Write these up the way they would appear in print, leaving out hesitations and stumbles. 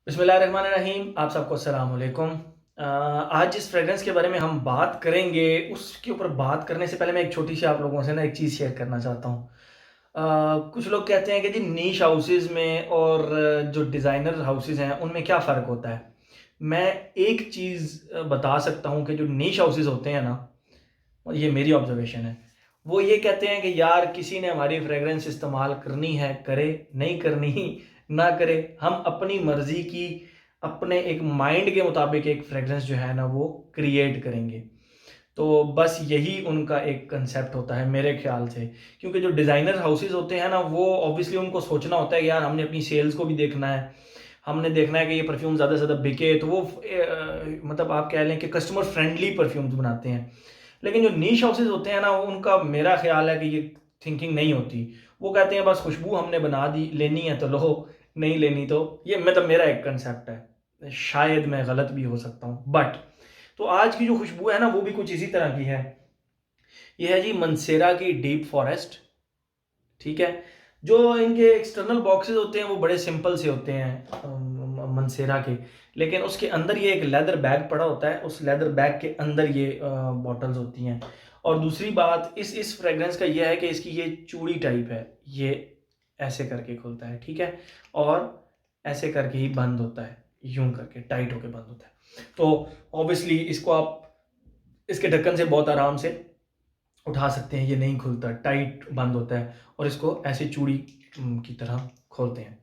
बिस्मिल्लाहिर्रहमानिर्रहीम। आप सबको अस्सलाम वालेकुम। आज जिस फ्रेग्रेंस के बारे में हम बात करेंगे, उसके ऊपर बात करने से पहले मैं एक छोटी सी आप लोगों से ना एक चीज़ शेयर करना चाहता हूँ। कुछ लोग कहते हैं कि जी नीश हाउसेस में और जो डिज़ाइनर हाउसेस हैं उनमें क्या फ़र्क होता है। मैं एक चीज़ बता सकता हूँ कि जो नीश हाउसेस होते हैं ना, और ये मेरी ऑब्जर्वेशन है, वो ये कहते हैं कि यार किसी ने हमारी फ्रेग्रेंस इस्तेमाल करनी है करे, नहीं करनी ना करे। हम अपनी मर्ज़ी की, अपने एक माइंड के मुताबिक एक फ्रेग्रेंस जो है ना वो क्रिएट करेंगे। तो बस यही उनका एक कंसेप्ट होता है मेरे ख़्याल से। क्योंकि जो डिज़ाइनर हाउसेस होते हैं ना, वो ऑब्वियसली उनको सोचना होता है कि यार हमने अपनी सेल्स को भी देखना है। हमने देखना है कि ये परफ्यूम ज़्यादा से ज़्यादा बिके, तो वो मतलब आप कह लें कि कस्टमर फ्रेंडली परफ्यूम्स बनाते हैं। लेकिन जो नीश हाउसेस होते हैं ना, उनका मेरा ख़्याल है कि ये थिंकिंग नहीं होती। वो कहते हैं बस खुशबू हमने बना दी, लेनी है तो लो, नहीं लेनी तो ये मतलब मेरा एक कंसेप्ट है। शायद मैं गलत भी हो सकता हूँ, बट तो आज की जो खुशबू है ना वो भी कुछ इसी तरह की है। ये है जी मंसेरा की डीप फॉरेस्ट। ठीक है। जो इनके एक्सटर्नल बॉक्सेस होते हैं वो बड़े सिंपल से होते हैं मंसेरा के। लेकिन उसके अंदर ये एक लेदर बैग पड़ा होता है, उस लेदर बैग के अंदर ये बॉटल्स होती हैं। और दूसरी बात इस फ्रेग्रेंस का ये है कि इसकी ये चूड़ी टाइप है। ये ऐसे करके खुलता है, ठीक है, और ऐसे करके ही बंद होता है, यूं करके टाइट होके बंद होता है। तो ऑब्वियसली इसको आप इसके ढक्कन से बहुत आराम से उठा सकते हैं, ये नहीं खुलता, टाइट बंद होता है, और इसको ऐसे चूड़ी की तरह खोलते हैं।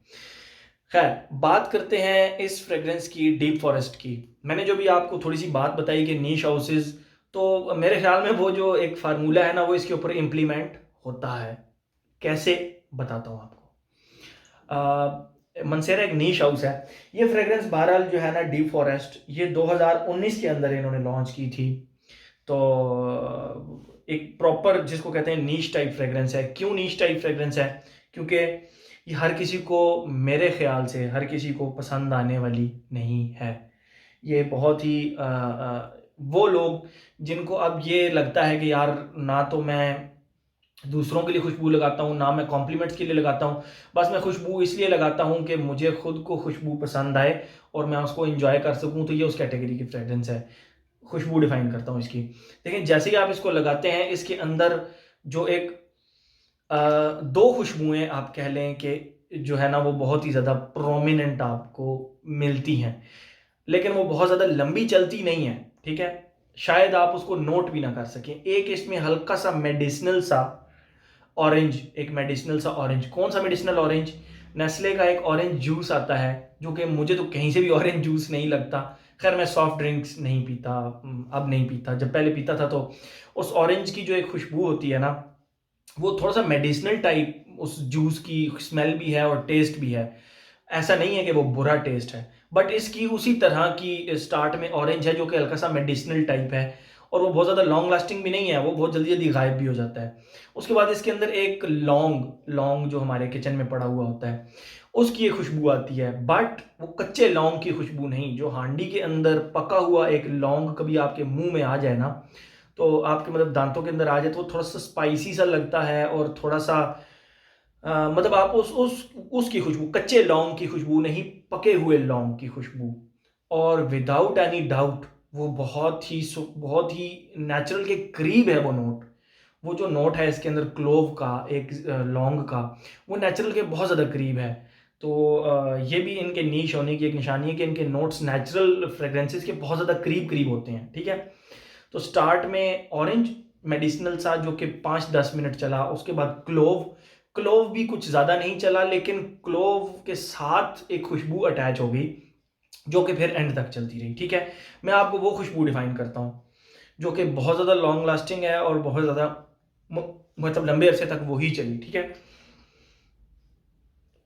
खैर, बात करते हैं इस फ्रेग्रेंस की, डीप फॉरेस्ट की। मैंने जो भी आपको थोड़ी सी बात बताई कि नीश हाउसेस, तो मेरे ख्याल में वो जो एक फार्मूला है ना वो इसके ऊपर इम्प्लीमेंट होता है। कैसे, बताता हूँ आपको। मंसेरा एक नीश हाउस है। ये फ्रेग्रेंस बहरहाल जो है ना डीप फॉरेस्ट, ये 2019 के अंदर इन्होंने लॉन्च की थी। तो एक प्रॉपर जिसको कहते हैं नीश टाइप फ्रेग्रेंस है। क्यों नीश टाइप फ्रेग्रेंस है? क्योंकि ये हर किसी को, मेरे ख्याल से हर किसी को पसंद आने वाली नहीं है। ये बहुत ही वो लोग जिनको अब ये लगता है कि यार ना तो मैं दूसरों के लिए खुशबू लगाता हूँ, ना मैं कॉम्प्लीमेंट्स के लिए लगाता हूँ। बस मैं खुशबू इसलिए लगाता हूँ कि मुझे खुद को खुशबू पसंद आए और मैं उसको एंजॉय कर सकूँ, तो ये उस कैटेगरी की फ्रेग्रेंस है। खुशबू डिफाइन करता हूँ इसकी। लेकिन जैसे ही आप इसको लगाते हैं, इसके अंदर जो एक दो खुशबुएं आप कह लें कि जो है ना वो बहुत ही ज़्यादा प्रोमिनेंट आपको मिलती हैं। लेकिन वो बहुत ज़्यादा लंबी चलती नहीं है, ठीक है। शायद आप उसको नोट भी ना कर सकें। एक इसमें हल्का सा मेडिसिनल सा ऑरेंज, एक मेडिसिनल सा ऑरेंज। कौन सा मेडिसिनल ऑरेंज? नेस्ले का एक ऑरेंज जूस आता है, जो कि मुझे तो कहीं से भी ऑरेंज जूस नहीं लगता। खैर मैं सॉफ्ट ड्रिंक्स नहीं पीता, अब नहीं पीता, जब पहले पीता था तो उस ऑरेंज की जो एक खुशबू होती है ना, वो थोड़ा सा मेडिसिनल टाइप उस जूस की स्मेल भी है और टेस्ट भी है। ऐसा नहीं है कि वो बुरा टेस्ट है, बट इसकी उसी तरह की स्टार्ट में ऑरेंज है जो कि हल्का सा मेडिसिनल टाइप है। और वो बहुत ज़्यादा लॉन्ग लास्टिंग भी नहीं है, वो बहुत जल्दी जल्दी गायब भी हो जाता है। उसके बाद इसके अंदर एक लौंग लौंग जो हमारे किचन में पड़ा हुआ होता है, उसकी एक खुशबू आती है। बट वो कच्चे लौंग की खुशबू नहीं, जो हांडी के अंदर पका हुआ एक लौंग कभी आपके मुंह में आ जाए ना, तो आपके मतलब दांतों के अंदर आ जाए, तो वो थोड़ा सा स्पाइसी सा लगता है और थोड़ा सा मतलब आप उस उसकी खुशबू, कच्चे लौंग की खुशबू नहीं, पके हुए लौंग की खुशबू। और विदाउट एनी डाउट वो बहुत ही नेचुरल के करीब है वो नोट। वो जो नोट है इसके अंदर क्लोव का, एक लौंग का, वो नेचुरल के बहुत ज़्यादा करीब है। तो ये भी इनके नीश होने की एक निशानी है कि इनके नोट्स नेचुरल फ्रेग्रेंसेस के बहुत ज़्यादा करीब करीब होते हैं, ठीक है। तो स्टार्ट में ऑरेंज मेडिसिनल सा जो कि 5-10 मिनट चला, उसके बाद क्लोव। क्लोव भी कुछ ज़्यादा नहीं चला, लेकिन क्लोव के साथ एक खुशबू अटैच हो गई जो कि फिर एंड तक चलती रही, ठीक है। मैं आपको वो खुशबू डिफाइन करता हूँ जो कि बहुत ज़्यादा लॉन्ग लास्टिंग है और बहुत ज़्यादा मतलब लंबे अरसे तक वही चली, ठीक है।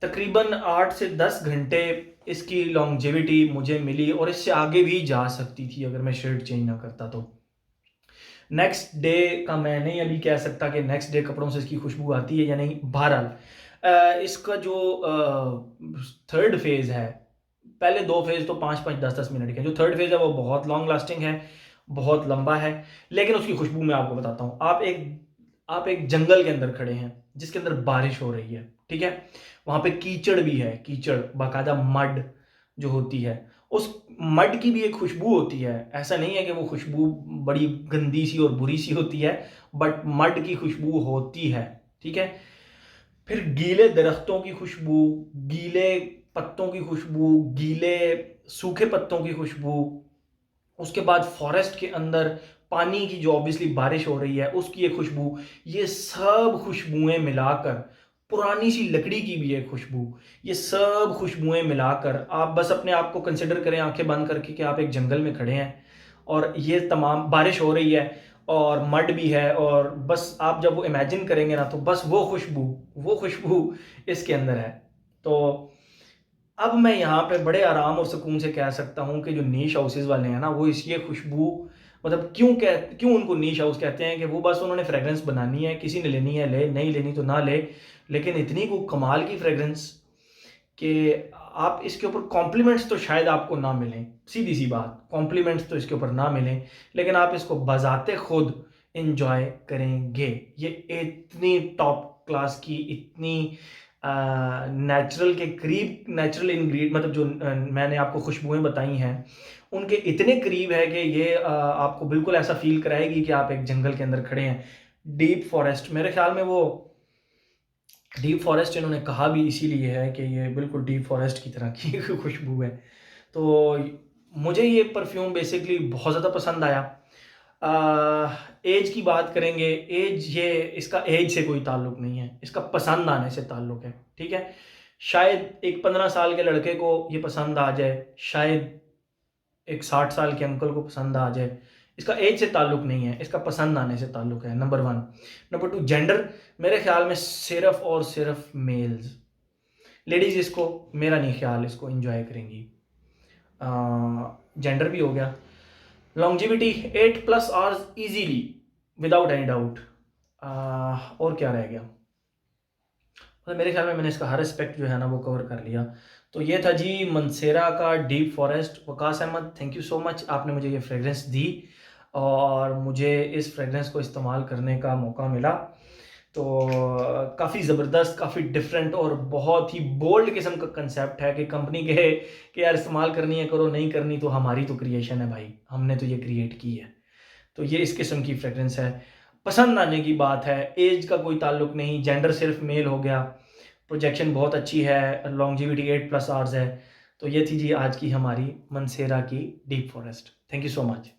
तकरीबन 8 से 10 घंटे इसकी लॉन्जेविटी मुझे मिली, और इससे आगे भी जा सकती थी अगर मैं शेड चेंज ना करता तो। नेक्स्ट डे का मैं नहीं अभी कह सकता कि नेक्स्ट डे कपड़ों से इसकी खुशबू आती है या नहीं। बहरहाल इसका जो थर्ड फेज़ है, पहले 2 फेज़ तो 5-5 10-10 मिनट के हैं। जो थर्ड फेज़ है वो बहुत लॉन्ग लास्टिंग है, बहुत लंबा है। लेकिन उसकी खुशबू मैं आपको बताता हूँ। आप एक जंगल के अंदर खड़े हैं जिसके अंदर बारिश हो रही है, ठीक है। वहाँ पे कीचड़ भी है, कीचड़, बाकायदा मड, जो होती है, उस मड की भी एक खुशबू होती है। ऐसा नहीं है कि वो खुशबू बड़ी गंदी सी और बुरी सी होती है, बट मड की खुशबू होती है, ठीक है? फिर गीले दरख्तों की खुशबू, गीले पत्तों की खुशबू, गीले सूखे पत्तों की खुशबू, उसके बाद फॉरेस्ट के अंदर पानी की जो ऑब्वियसली बारिश हो रही है उसकी एक खुशबू, ये सब खुशबुएं मिलाकर, पुरानी सी लकड़ी की भी एक खुशबू, ये सब खुशबुएं मिलाकर आप बस अपने आप को कंसिडर करें आंखें बंद करके कि आप एक जंगल में खड़े हैं और ये तमाम बारिश हो रही है और मड भी है, और बस आप जब वो इमेजिन करेंगे ना तो बस वो खुशबू इसके अंदर है। तो अब मैं यहाँ पे बड़े आराम और सुकून से कह सकता हूँ कि जो नीश हाउसेस वाले हैं ना, वो इसलिए खुशबू, मतलब क्यों उनको नीश हाउस कहते हैं कि वो बस उन्होंने फ्रेग्रेंस बनानी है, किसी ने लेनी है ले, नहीं लेनी तो ना ले, लेकिन इतनी को कमाल की फ्रेग्रेंस कि आप इसके ऊपर कॉम्प्लीमेंट्स तो शायद आपको ना मिलें, सीधी सी बात, कॉम्प्लीमेंट्स तो इसके ऊपर ना मिलें, लेकिन आप इसको बजाते खुद इंजॉय करेंगे। ये इतनी टॉप क्लास की, इतनी नेचुरल के करीब, नेचुरल इंग्रेडिएंट, मतलब जो मैंने आपको खुशबुएं बताई हैं उनके इतने करीब है कि ये आपको बिल्कुल ऐसा फील कराएगी कि आप एक जंगल के अंदर खड़े हैं। डीप फॉरेस्ट, मेरे ख्याल में वो डीप फॉरेस्ट इन्होंने कहा भी इसीलिए है कि ये बिल्कुल डीप फॉरेस्ट की तरह की खुशबू है। तो मुझे ये परफ्यूम बेसिकली बहुत ज़्यादा पसंद आया। एज की बात करेंगे, एज, ये इसका एज से कोई ताल्लुक नहीं है, इसका पसंद आने से ताल्लुक है, ठीक है? शायद एक 15 साल के लड़के को ये पसंद आ जाए, शायद एक 60 साल के अंकल को पसंद आ जाए। इसका एज से ताल्लुक नहीं है, इसका पसंद आने से ताल्लुक है, नंबर 1। नंबर 2, जेंडर, मेरे ख्याल में सिर्फ और सिर्फ मेल्स, लेडीज़ इसको, मेरा नहीं ख्याल इसको एंजॉय करेंगी। जेंडर भी हो गया। Longevity 8+ hours easily, without any doubt. और क्या रह गया? मतलब मेरे ख्याल में मैंने इसका हर एस्पेक्ट जो है ना वो कवर कर लिया। तो ये था जी मंसेरा का deep forest. Waqas Ahmed, thank you so much, आपने मुझे ये फ्रेग्रेंस दी और मुझे इस फ्रेग्रेंस को इस्तेमाल करने का मौका मिला। तो काफ़ी ज़बरदस्त, काफ़ी डिफरेंट और बहुत ही बोल्ड किस्म का कंसेप्ट है कि कंपनी कहे कि यार इस्तेमाल करनी है करो, नहीं करनी तो हमारी तो क्रिएशन है भाई, हमने तो ये क्रिएट की है। तो ये इस किस्म की फ्रेग्रेंस है। पसंद आने की बात है, एज का कोई ताल्लुक नहीं, जेंडर सिर्फ मेल हो गया, प्रोजेक्शन बहुत अच्छी है, लॉन्जिविटी 8+ आवर्स है। तो ये थी जी आज की हमारी मंसेरा की deep forest. Thank you so much.